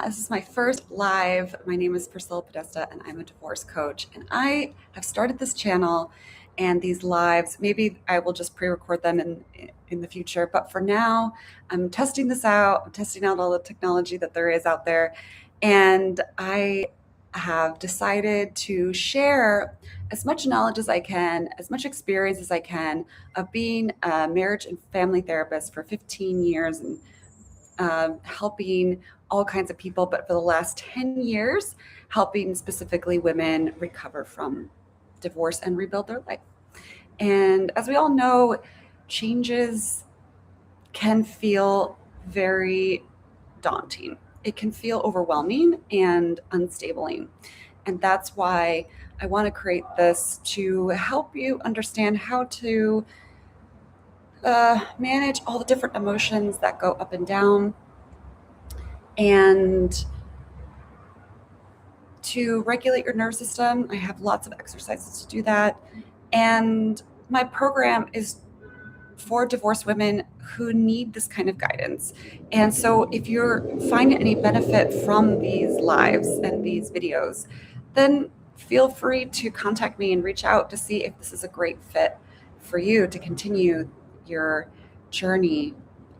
This is my first live. My name is Priscila Podesta, and I'm a divorce coach. And I have started this channel and these lives. Maybe I will just pre-record them in the future. But for now, I'm testing this out. I'm testing out all the technology that there is out there. And I have decided to share as much knowledge as I can, as much experience as I can of being a marriage and family therapist for 15 years and helping all kinds of people, but for the last 10 years, helping specifically women recover from divorce and rebuild their life. And as we all know, changes can feel very daunting. It can feel overwhelming and unstabling. And that's why I want to create this to help you understand how to manage all the different emotions that go up and down, and to regulate your nervous system. I have lots of exercises to do that. And my program is for divorced women who need this kind of guidance. And so if you're finding any benefit from these lives and these videos, then feel free to contact me and reach out to see if this is a great fit for you to continue your journey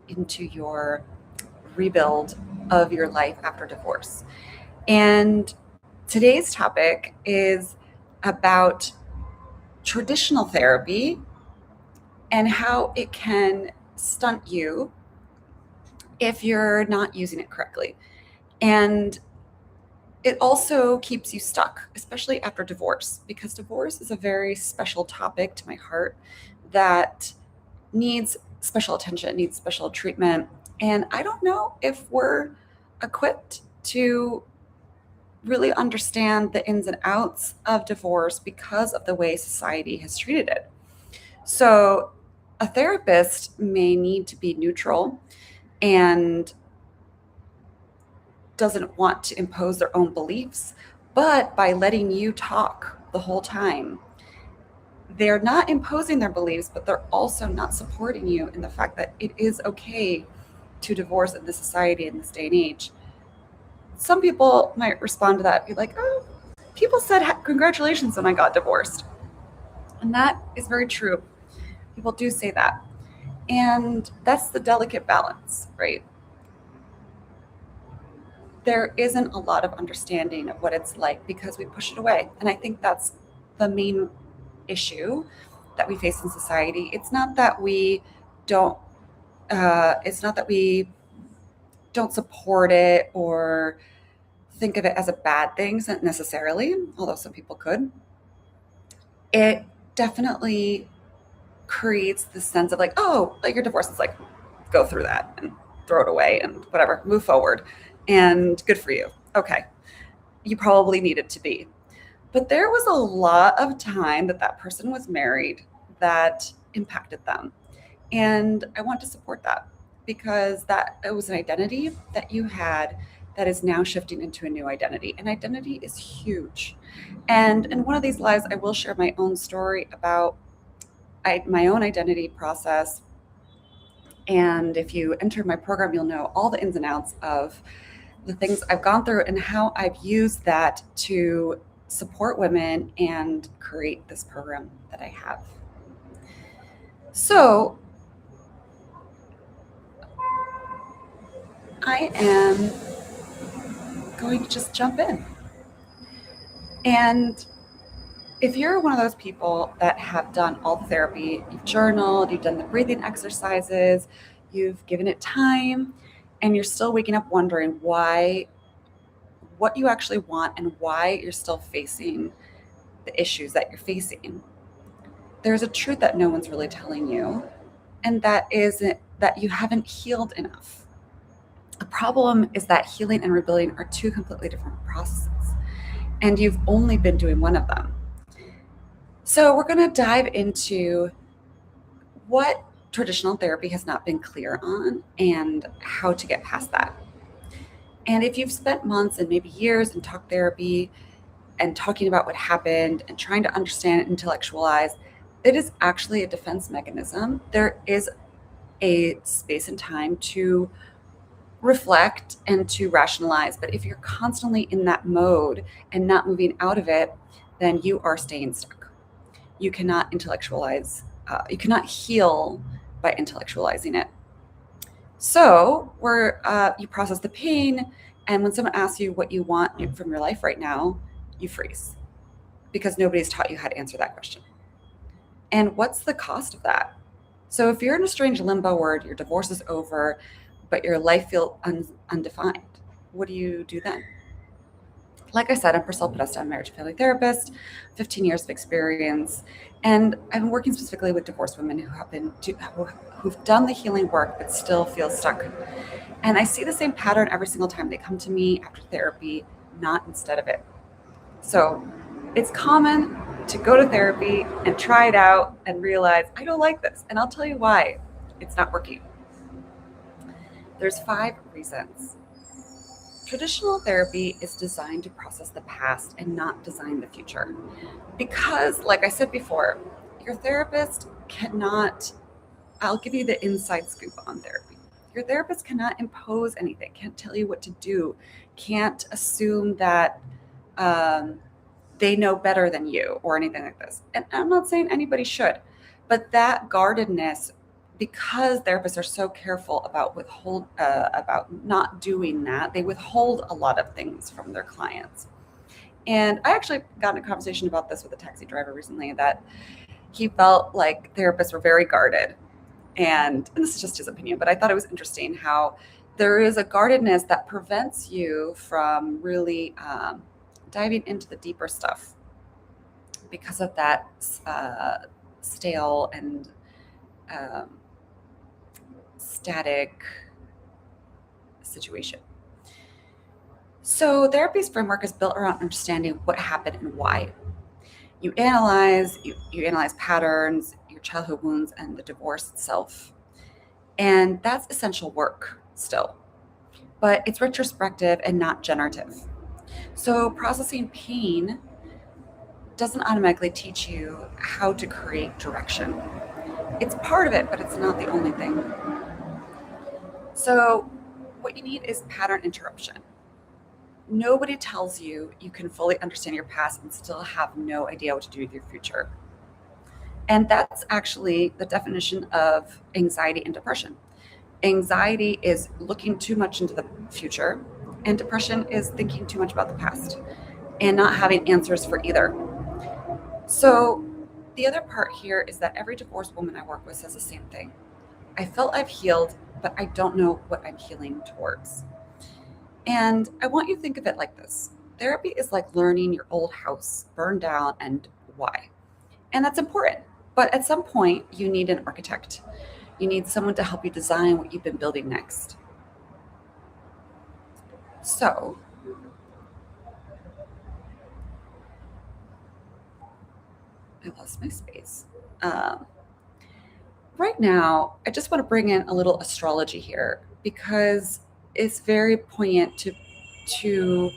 into your rebuild of your life after divorce. And today's topic is about traditional therapy and how it can stunt you if you're not using it correctly. And it also keeps you stuck, especially after divorce, because divorce is a very special topic to my heart that needs special attention, needs special treatment. And I don't know if we're equipped to really understand the ins and outs of divorce because of the way society has treated it. So a therapist may need to be neutral and doesn't want to impose their own beliefs, but by letting you talk the whole time, they're not imposing their beliefs, but they're also not supporting you in the fact that it is okay to divorce in this society in this day and age. Some people might respond to that, be like, oh, people said congratulations when I got divorced. And that is very true. People do say that. And that's the delicate balance, right? There isn't a lot of understanding of what it's like because we push it away. And I think that's the main issue that we face in society. It's not that we don't support it or think of it as a bad thing necessarily, although some people could. It definitely creates this sense of like, oh, like your divorce is like, go through that and throw it away and whatever, move forward. And good for you. Okay. You probably needed to be. But there was a lot of time that person was married that impacted them. And I want to support that because it was an identity that you had that is now shifting into a new identity. And identity is huge. And in one of these lives, I will share my own story about my own identity process. And if you enter my program, you'll know all the ins and outs of the things I've gone through and how I've used that to support women and create this program that I have. So I am going to just jump in. And if you're one of those people that have done all the therapy, you've journaled, you've done the breathing exercises, you've given it time, and you're still waking up wondering what you actually want and why you're still facing the issues that you're facing, there's a truth that no one's really telling you, and that is that you haven't healed enough. The problem is that healing and rebuilding are two completely different processes, and you've only been doing one of them. So we're going to dive into what traditional therapy has not been clear on and how to get past that. And if you've spent months and maybe years in talk therapy and talking about what happened and trying to understand and intellectualize, it is actually a defense mechanism. There is a space and time to reflect and to rationalize. But if you're constantly in that mode and not moving out of it, then you are staying stuck. You cannot intellectualize, you cannot heal by intellectualizing it. So, where you process the pain, and when someone asks you what you want from your life right now, you freeze because nobody's taught you how to answer that question. And what's the cost of that? So, if you're in a strange limbo where your divorce is over, but your life feels undefined, what do you do then? Like I said, I'm Priscila Podesta. I'm a marriage and family therapist, 15 years of experience, and I've been working specifically with divorced women who've done the healing work but still feel stuck. And I see the same pattern every single time they come to me after therapy, not instead of it. So it's common to go to therapy and try it out and realize I don't like this, and I'll tell you why it's not working. There's 5 reasons. Traditional therapy is designed to process the past and not design the future. Because, like I said before, your therapist cannot, I'll give you the inside scoop on therapy. Your therapist cannot impose anything, can't tell you what to do, can't assume that they know better than you or anything like this. And I'm not saying anybody should, but that guardedness, because therapists are so careful about not doing that, they withhold a lot of things from their clients. And I actually got in a conversation about this with a taxi driver recently, that he felt like therapists were very guarded. And this is just his opinion, but I thought it was interesting how there is a guardedness that prevents you from really diving into the deeper stuff because of that stale and static situation. So therapy's framework is built around understanding what happened and why. You analyze patterns, your childhood wounds, and the divorce itself. And that's essential work still. But it's retrospective and not generative. So processing pain doesn't automatically teach you how to create direction. It's part of it, but it's not the only thing. So what you need is pattern interruption. Nobody tells you you can fully understand your past and still have no idea what to do with your future. And that's actually the definition of anxiety and depression. Anxiety is looking too much into the future, and depression is thinking too much about the past and not having answers for either. So the other part here is that every divorced woman I work with says the same thing. I felt I've healed, but I don't know what I'm healing towards. And I want you to think of it like this. Therapy is like learning your old house burned down and why. And that's important. But at some point, you need an architect. You need someone to help you design what you've been building next. So, I lost my space. Right now, I just want to bring in a little astrology here because it's very poignant to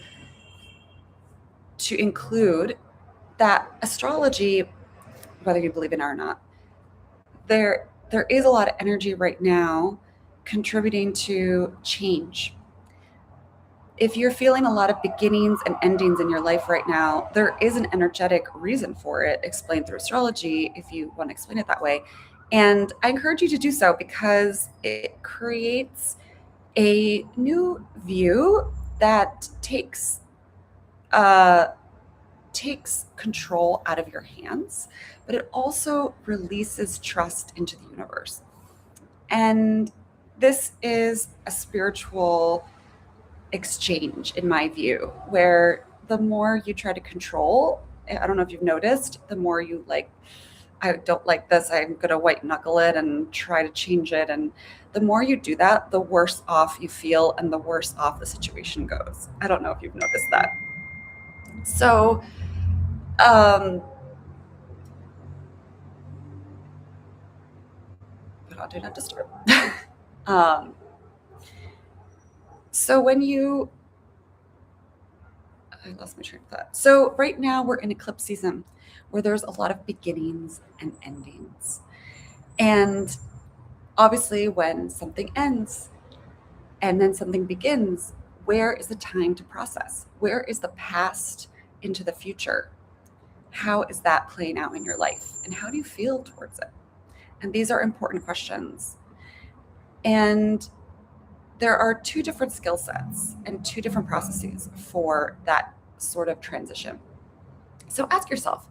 include that astrology, whether you believe in it or not, there is a lot of energy right now contributing to change. If you're feeling a lot of beginnings and endings in your life right now, there is an energetic reason for it, explained through astrology, if you want to explain it that way. And I encourage you to do so because it creates a new view that takes control out of your hands, but it also releases trust into the universe. And this is a spiritual exchange, in my view, where the more you try to control, I don't know if you've noticed, the more you like, I don't like this, I'm going to white knuckle it and try to change it. And the more you do that, the worse off you feel and the worse off the situation goes. I don't know if you've noticed that. So, but I'll do not disturb. um, so when you, I lost my train of thought. So right now we're in eclipse season where there's a lot of beginnings and endings. And obviously when something ends, and then something begins, where is the time to process? Where is the past into the future? How is that playing out in your life? And how do you feel towards it? And these are important questions. And there are two different skill sets and two different processes for that sort of transition. So ask yourself,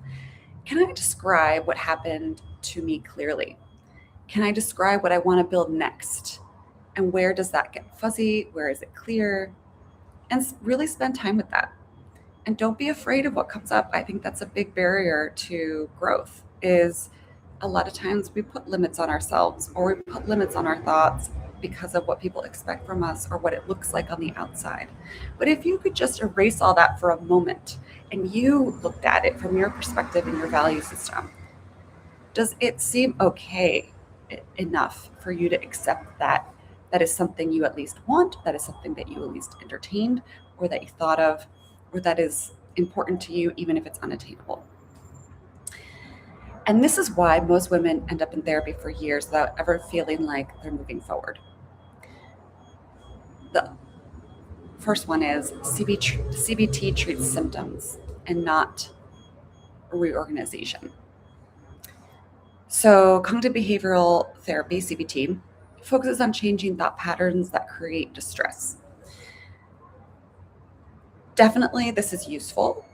can I describe what happened to me clearly? Can I describe what I want to build next? And where does that get fuzzy? Where is it clear? And really spend time with that. And don't be afraid of what comes up. I think that's a big barrier to growth is a lot of times we put limits on ourselves or we put limits on our thoughts because of what people expect from us or what it looks like on the outside. But if you could just erase all that for a moment and you looked at it from your perspective and your value system, does it seem okay enough for you to accept that that is something you at least want, that is something that you at least entertained, or that you thought of, or that is important to you, even if it's unattainable? And this is why most women end up in therapy for years without ever feeling like they're moving forward. The first one is CBT treats symptoms and not reorganization. So, cognitive behavioral therapy, CBT, focuses on changing thought patterns that create distress. Definitely, this is useful.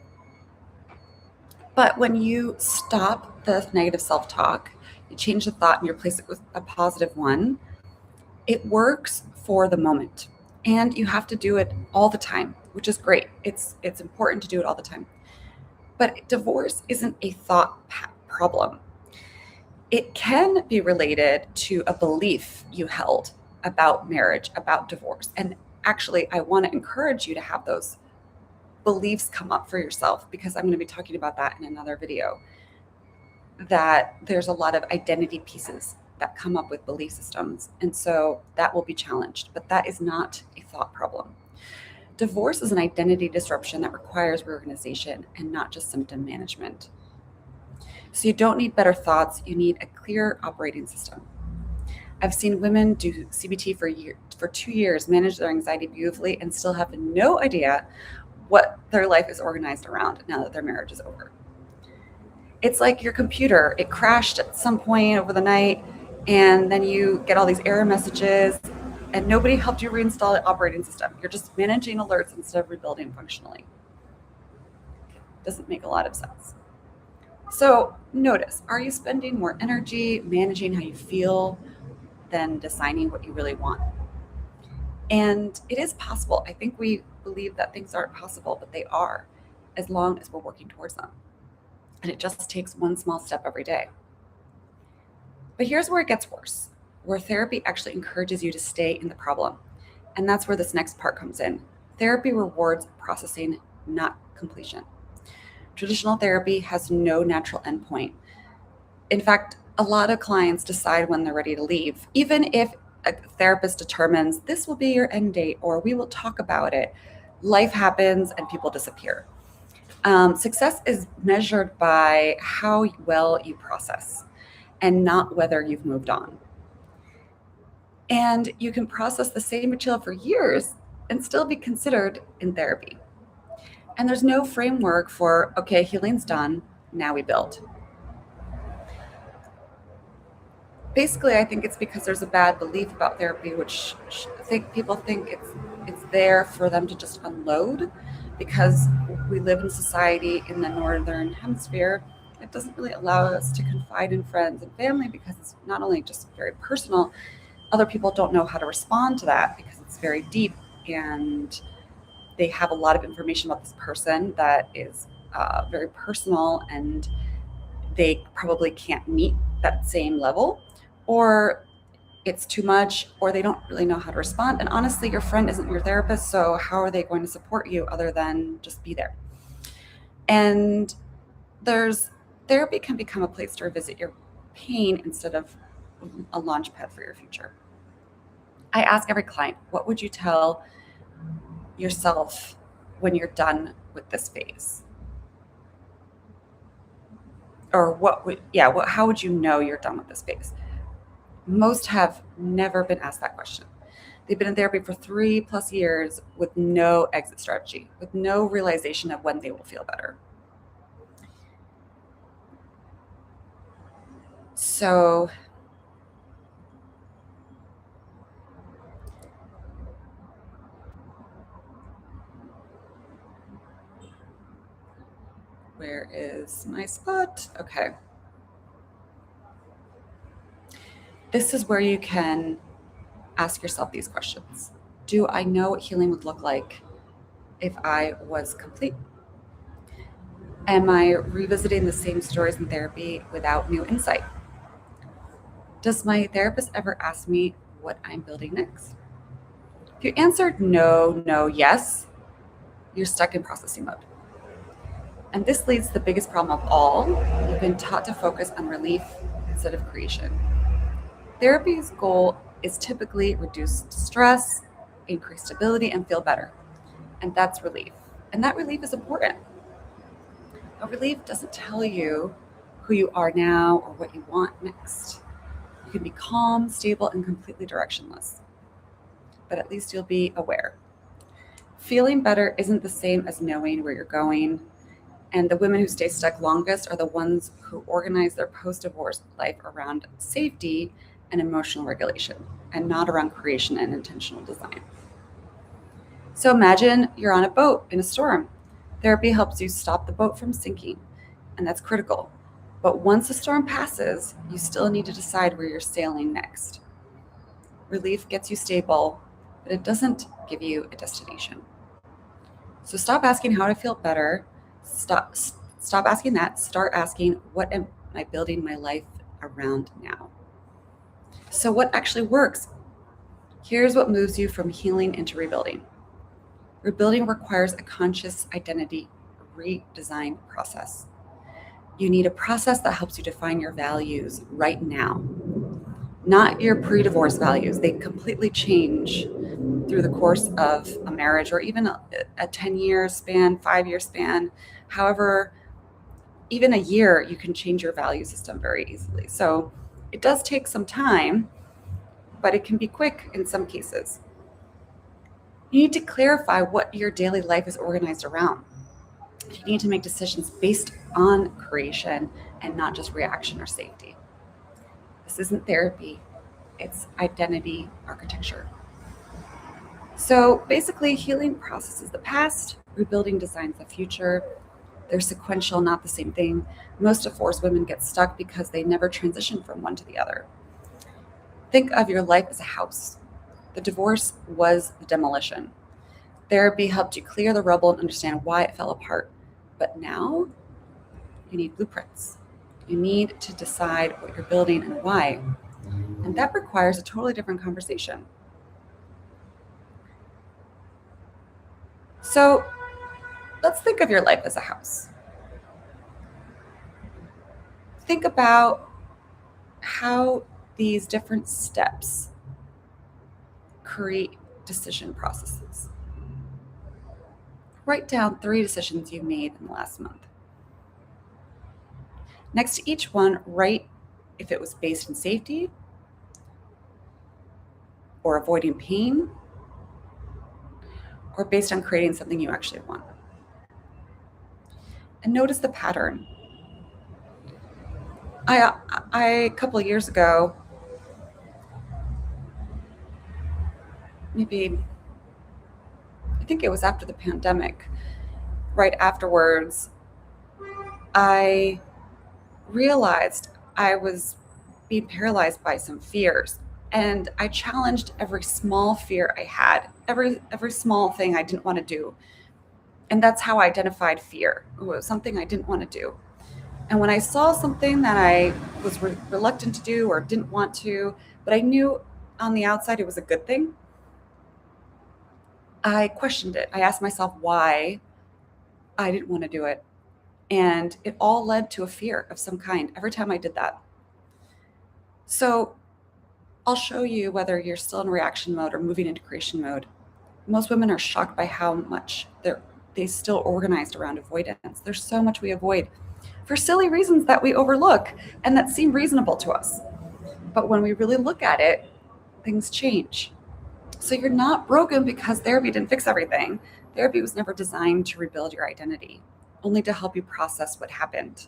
But when you stop the negative self talk, you change the thought and you replace it with a positive one, it works for the moment. And you have to do it all the time, which is great. It's important to do it all the time. But divorce isn't a thought problem. It can be related to a belief you held about marriage, about divorce. And actually, I want to encourage you to have those beliefs come up for yourself because I'm going to be talking about that in another video. That there's a lot of identity pieces that come up with belief systems. And so that will be challenged, but that is not a thought problem. Divorce is an identity disruption that requires reorganization and not just symptom management. So you don't need better thoughts, you need a clear operating system. I've seen women do CBT for 2 years, manage their anxiety beautifully, and still have no idea what their life is organized around now that their marriage is over. It's like your computer, it crashed at some point over the night, and then you get all these error messages, and nobody helped you reinstall the operating system. You're just managing alerts instead of rebuilding functionally. Doesn't make a lot of sense. So notice, are you spending more energy managing how you feel than deciding what you really want? And it is possible. I think we believe that things aren't possible, but they are, as long as we're working towards them. And it just takes one small step every day. But here's where it gets worse, where therapy actually encourages you to stay in the problem. And that's where this next part comes in. Therapy rewards processing, not completion. Traditional therapy has no natural endpoint. In fact, a lot of clients decide when they're ready to leave, even if a therapist determines this will be your end date or we will talk about it. Life happens and people disappear. Success is measured by how well you process and not whether you've moved on. And you can process the same material for years and still be considered in therapy. And there's no framework for, okay, healing's done, now we build. Basically, I think it's because there's a bad belief about therapy, which people think it's there for them to just unload, because we live in society in the northern hemisphere. It doesn't really allow us to confide in friends and family because it's not only just very personal, other people don't know how to respond to that because it's very deep and they have a lot of information about this person that is very personal and they probably can't meet that same level, or it's too much, or they don't really know how to respond. And honestly, your friend isn't your therapist, so how are they going to support you other than just be there? And therapy can become a place to revisit your pain instead of a launch pad for your future. I ask every client, what would you tell yourself when you're done with this phase? Or how would you know you're done with this phase? Most have never been asked that question. They've been in therapy for 3+ years with no exit strategy, with no realization of when they will feel better. So where is my spot? Okay. This is where you can ask yourself these questions. Do I know what healing would look like if I was complete? Am I revisiting the same stories in therapy without new insight? Does my therapist ever ask me what I'm building next? If you answered no, no, yes, you're stuck in processing mode. And this leads to the biggest problem of all. You've been taught to focus on relief instead of creation. Therapy's goal is typically reduce stress, increase stability, and feel better. And that's relief. And that relief is important. A relief doesn't tell you who you are now or what you want next. You can be calm, stable, and completely directionless. But at least you'll be aware. Feeling better isn't the same as knowing where you're going. And the women who stay stuck longest are the ones who organize their post-divorce life around safety and emotional regulation, and not around creation and intentional design. So imagine you're on a boat in a storm. Therapy helps you stop the boat from sinking, and that's critical. But once the storm passes, you still need to decide where you're sailing next. Relief gets you stable, but it doesn't give you a destination. So stop asking how to feel better. Stop asking that. Start asking, what am I building my life around now? So what actually works? Here's what moves you from healing into rebuilding. Rebuilding requires a conscious identity redesign process. You need a process that helps you define your values right now, not your pre-divorce values. They completely change through the course of a marriage, or even a 10-year span, 5-year span. However, even a year, you can change your value system very easily. So it does take some time, but it can be quick in some cases. You need to clarify what your daily life is organized around. You need to make decisions based on creation and not just reaction or safety. This isn't therapy, it's identity architecture. So basically, healing processes the past, rebuilding designs the future. They're sequential, not the same thing. Most divorced women get stuck because they never transition from one to the other. Think of your life as a house. The divorce was the demolition. Therapy helped you clear the rubble and understand why it fell apart. But now you need blueprints. You need to decide what you're building and why. And that requires a totally different conversation. So let's think of your life as a house. Think about how these different steps create decision processes. Write down 3 decisions you made in the last month. Next to each one, write if it was based in safety or avoiding pain, or based on creating something you actually want. And notice the pattern. A couple of years ago, maybe, I think it was after the pandemic, right afterwards, I realized I was being paralyzed by some fears. And I challenged every small fear I had, every small thing I didn't want to do. And that's how I identified fear. It was something I didn't want to do. And when I saw something that I was reluctant to do or didn't want to, but I knew on the outside it was a good thing, I questioned it. I asked myself why I didn't want to do it. And it all led to a fear of some kind every time I did that. So I'll show you whether you're still in reaction mode or moving into creation mode. Most women are shocked by how much they still organized around avoidance. There's so much we avoid for silly reasons that we overlook and that seem reasonable to us. But when we really look at it, things change. So you're not broken because therapy didn't fix everything. Therapy was never designed to rebuild your identity, only to help you process what happened.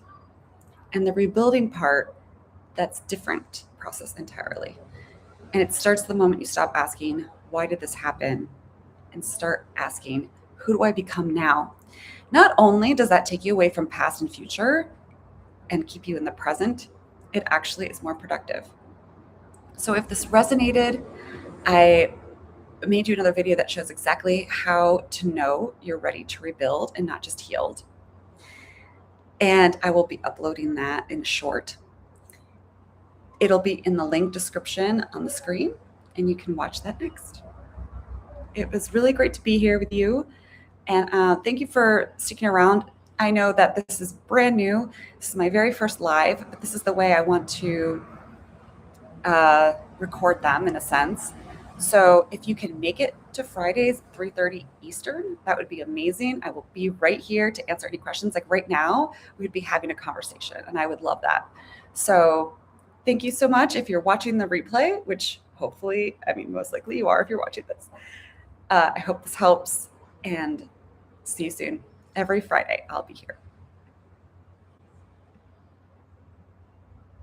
And the rebuilding part, that's different process entirely. And it starts the moment you stop asking, why did this happen? And start asking, who do I become now? Not only does that take you away from past and future and keep you in the present, it actually is more productive. So if this resonated, I made you another video that shows exactly how to know you're ready to rebuild and not just healed. And I will be uploading that in short. It'll be in the link description on the screen, and you can watch that next. It was really great to be here with you. And thank you for sticking around. I know that this is brand new. This is my very first live, but this is the way I want to record them in a sense. So if you can make it to Fridays, 3:30 Eastern, that would be amazing. I will be right here to answer any questions. Like right now, we'd be having a conversation, and I would love that. So thank you so much. If you're watching the replay, which hopefully, I mean, most likely you are if you're watching this, I hope this helps, and see you soon. Every Friday, I'll be here.